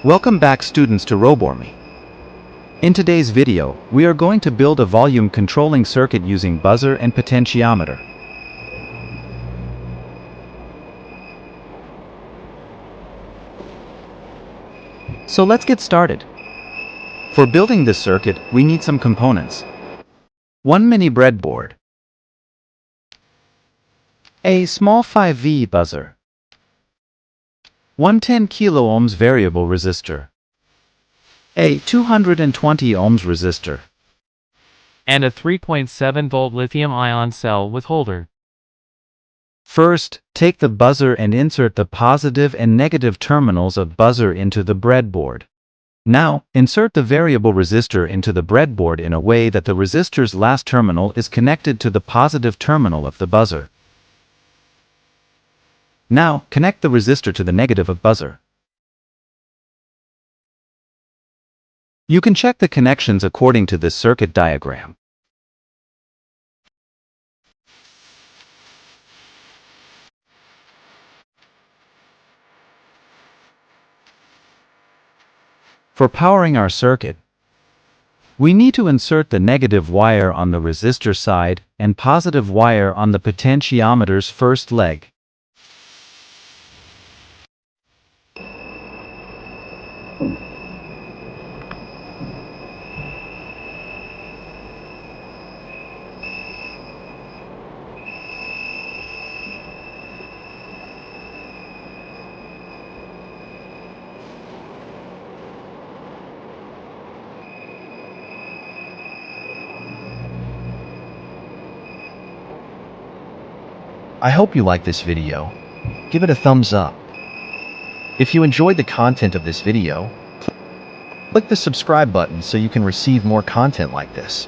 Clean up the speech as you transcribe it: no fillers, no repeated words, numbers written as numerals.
Welcome back students to Roboarmy. In today's video, we are going to build a volume controlling circuit using buzzer and potentiometer. So let's get started. For building this circuit, we need some components. One mini breadboard, a small 5V buzzer, one 10 kilo ohms variable resistor, a 220 ohms resistor, and a 3.7 volt lithium-ion cell with holder. First, take the buzzer and insert the positive and negative terminals of buzzer into the breadboard. Now, insert the variable resistor into the breadboard in a way that the resistor's last terminal is connected to the positive terminal of the buzzer. Now, connect the resistor to the negative of buzzer. You can check the connections according to this circuit diagram. For powering our circuit, we need to insert the negative wire on the resistor side and positive wire on the potentiometer's first leg. I hope you like this video. Give it a thumbs up. If you enjoyed the content of this video, click the subscribe button so you can receive more content like this.